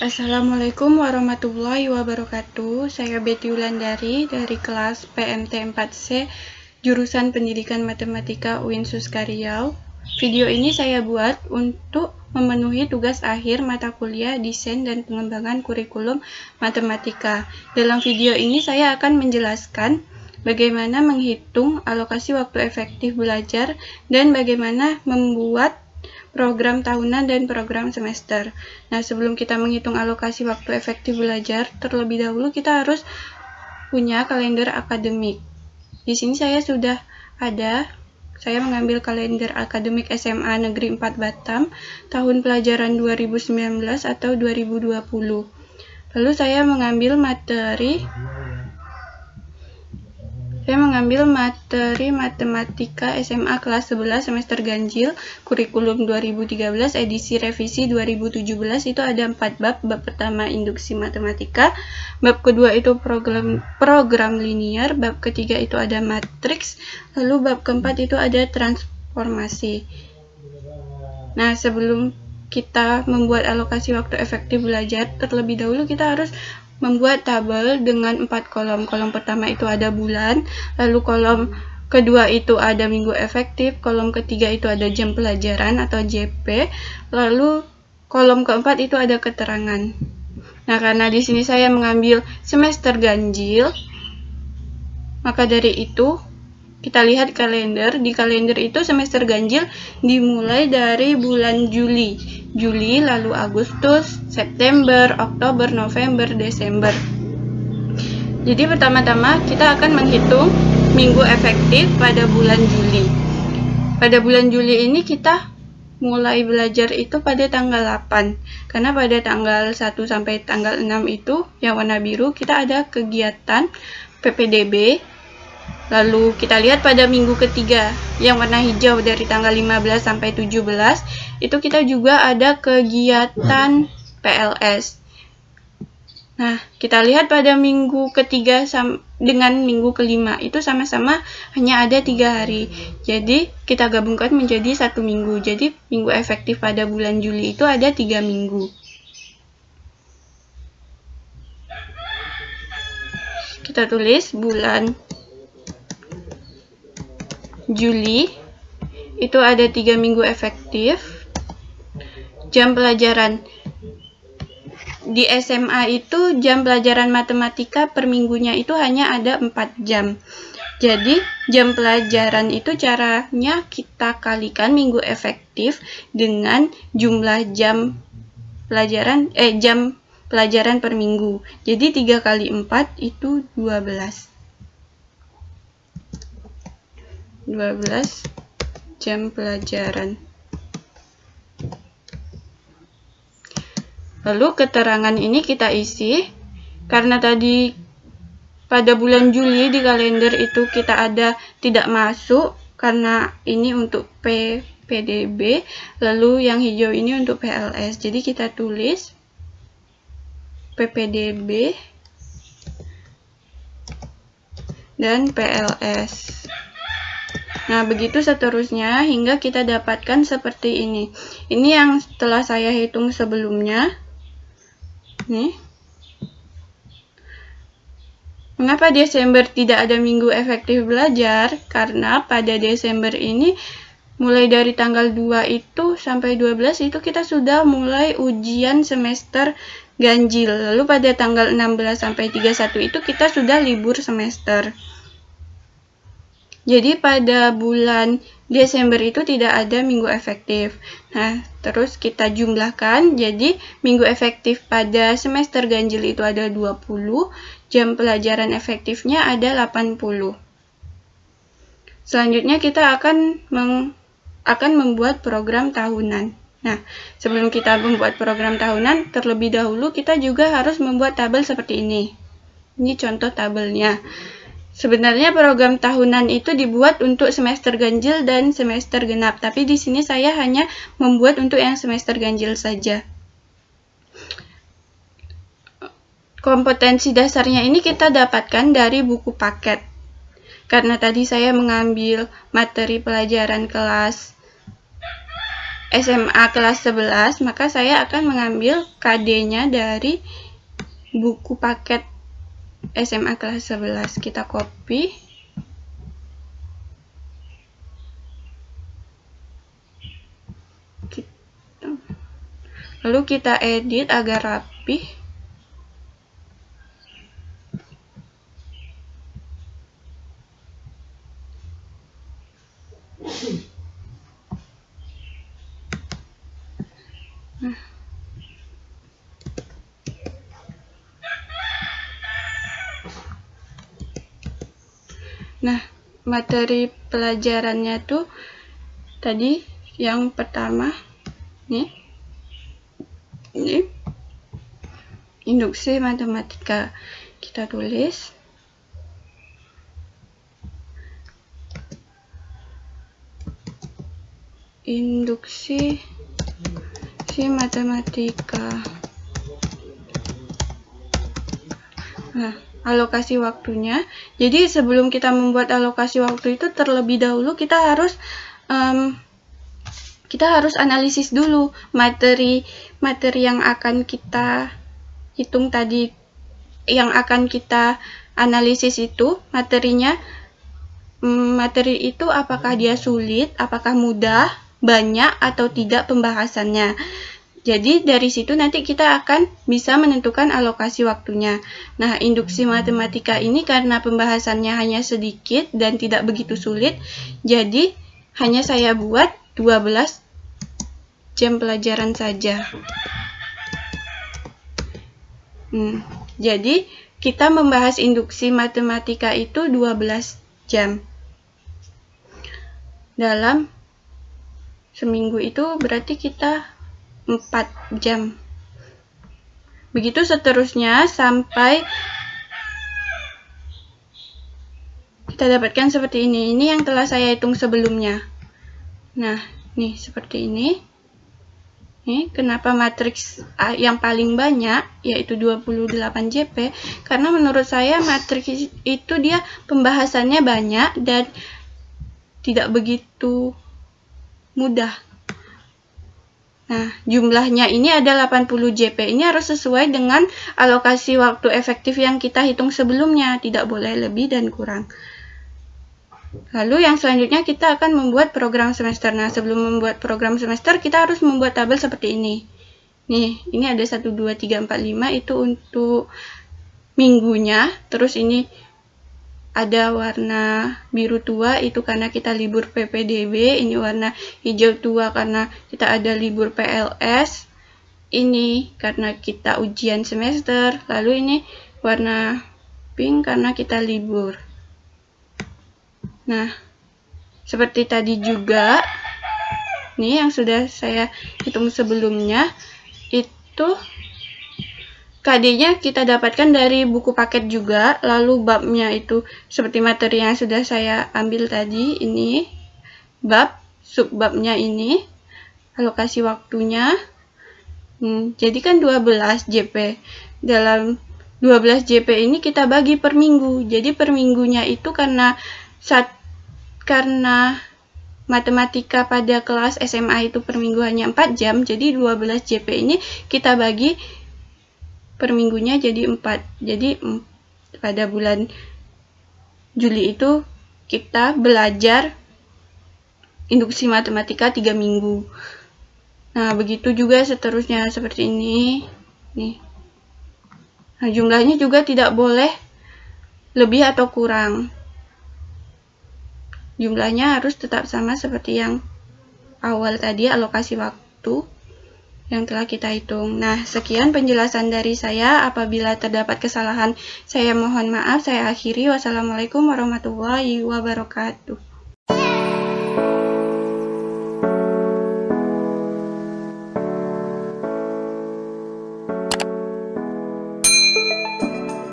Assalamualaikum warahmatullahi wabarakatuh. Saya Betty Wulandari dari kelas PMT 4C jurusan Pendidikan Matematika UIN Suska Riau. Video ini saya buat untuk memenuhi tugas akhir mata kuliah Desain dan Pengembangan Kurikulum Matematika. Dalam video ini saya akan menjelaskan bagaimana menghitung alokasi waktu efektif belajar dan bagaimana membuat program tahunan dan program semester. Nah, sebelum kita menghitung alokasi waktu efektif belajar, terlebih dahulu kita harus punya kalender akademik. Di sini saya mengambil kalender akademik SMA Negeri 4 Batam tahun pelajaran 2019 atau 2020. Lalu saya mengambil materi Matematika SMA kelas 11 semester ganjil kurikulum 2013 edisi revisi 2017. Itu ada 4 bab. Bab pertama induksi matematika, bab kedua itu program linier, bab ketiga itu ada matriks, lalu bab keempat itu ada transformasi. Nah, sebelum kita membuat alokasi waktu efektif belajar, terlebih dahulu kita harus membuat tabel dengan 4 kolom. Kolom pertama itu ada bulan, lalu kolom kedua itu ada minggu efektif, kolom ketiga itu ada jam pelajaran atau JP, lalu kolom keempat itu ada keterangan. Nah, karena di sini saya mengambil semester ganjil, maka dari itu kita lihat kalender. Di kalender itu semester ganjil dimulai dari bulan Juli, lalu Agustus, September, Oktober, November, Desember. Jadi pertama-tama kita akan menghitung minggu efektif pada bulan Juli. Pada bulan Juli ini kita mulai belajar itu pada tanggal 8. Karena pada tanggal 1 sampai tanggal 6 itu yang warna biru kita ada kegiatan PPDB. Lalu kita lihat pada minggu ketiga yang warna hijau dari tanggal 15 sampai 17 itu kita juga ada kegiatan PLS. Nah, kita lihat pada minggu ketiga dengan minggu kelima itu sama-sama hanya ada 3 hari. Jadi kita gabungkan menjadi 1 minggu. Jadi minggu efektif pada bulan Juli itu ada 3 minggu. Kita tulis bulan Juli itu ada 3 minggu efektif. Jam pelajaran di SMA itu jam pelajaran matematika per minggunya itu hanya ada 4 jam. Jadi jam pelajaran itu caranya kita kalikan minggu efektif dengan jumlah jam pelajaran per minggu. Jadi 3 kali 4 itu 12 jam pelajaran. Lalu keterangan ini kita isi. Karena tadi pada bulan Juli di kalender itu kita ada tidak masuk, karena ini untuk PPDB, lalu yang hijau ini untuk PLS. Jadi kita tulis PPDB dan PLS. Nah, begitu seterusnya hingga kita dapatkan seperti ini. Ini yang telah saya hitung sebelumnya. Nih. Mengapa Desember tidak ada minggu efektif belajar? Karena pada Desember ini mulai dari tanggal 2 itu sampai 12 itu kita sudah mulai ujian semester ganjil. Lalu pada tanggal 16 sampai 31 itu kita sudah libur semester. Jadi pada bulan Desember itu tidak ada minggu efektif. Nah, terus kita jumlahkan. Jadi minggu efektif pada semester ganjil itu ada 20, jam pelajaran efektifnya ada 80. Selanjutnya kita akan membuat program tahunan. Nah, sebelum kita membuat program tahunan, terlebih dahulu kita juga harus membuat tabel seperti ini. Ini contoh tabelnya. Sebenarnya program tahunan itu dibuat untuk semester ganjil dan semester genap, tapi di sini saya hanya membuat untuk yang semester ganjil saja. Kompetensi dasarnya ini kita dapatkan dari buku paket. Karena tadi saya mengambil materi pelajaran kelas SMA kelas 11, maka saya akan mengambil KD-nya dari buku paket SMA kelas 11. Kita copy. Lalu kita edit agar rapi. Nah, materi pelajarannya tuh tadi yang pertama nih. Ini induksi matematika. Kita tulis induksi matematika. Nah, alokasi waktunya. Jadi sebelum kita membuat alokasi waktu itu, terlebih dahulu kita harus analisis dulu materi yang akan kita hitung tadi, yang akan kita analisis itu materinya. Materi itu apakah dia sulit, apakah mudah, banyak atau tidak pembahasannya. Jadi dari situ nanti kita akan bisa menentukan alokasi waktunya. Nah, induksi matematika ini karena pembahasannya hanya sedikit dan tidak begitu sulit, jadi hanya saya buat 12 jam pelajaran saja. Jadi kita membahas induksi matematika itu 12 jam. Dalam seminggu itu berarti kita 4 jam. Begitu seterusnya sampai kita dapatkan seperti ini. Ini yang telah saya hitung sebelumnya. Nah, nih seperti ini. Nih, kenapa matriks yang paling banyak yaitu 28 JP? Karena menurut saya matriks itu dia pembahasannya banyak dan tidak begitu mudah. Nah, jumlahnya ini ada 80 JP. Ini harus sesuai dengan alokasi waktu efektif yang kita hitung sebelumnya. Tidak boleh lebih dan kurang. Lalu yang selanjutnya kita akan membuat program semester. Nah, sebelum membuat program semester, kita harus membuat tabel seperti ini. Nih, ini ada 1, 2, 3, 4, 5. Itu untuk minggunya. Terus ini ada warna biru tua, itu karena kita libur PPDB. Ini warna hijau tua karena kita ada libur PLS. Ini karena kita ujian semester. Lalu ini warna pink karena kita libur. Nah, seperti tadi juga, nih yang sudah saya hitung sebelumnya, itu KD-nya kita dapatkan dari buku paket juga, lalu babnya itu seperti materi yang sudah saya ambil tadi, ini bab, subbabnya ini, alokasi waktunya, jadi kan 12 JP. Dalam 12 JP ini kita bagi per minggu, jadi per minggunya itu karena matematika pada kelas SMA itu per minggu hanya 4 jam, jadi 12 JP ini kita bagi per minggunya jadi 4. Jadi pada bulan Juli itu kita belajar induksi matematika 3 minggu. Nah, begitu juga seterusnya seperti ini. Nih. Nah, jumlahnya juga tidak boleh lebih atau kurang. Jumlahnya harus tetap sama seperti yang awal tadi, alokasi waktu yang telah kita hitung. Nah, sekian penjelasan dari saya. Apabila terdapat kesalahan, saya mohon maaf. Saya akhiri. Wassalamualaikum warahmatullahi wabarakatuh.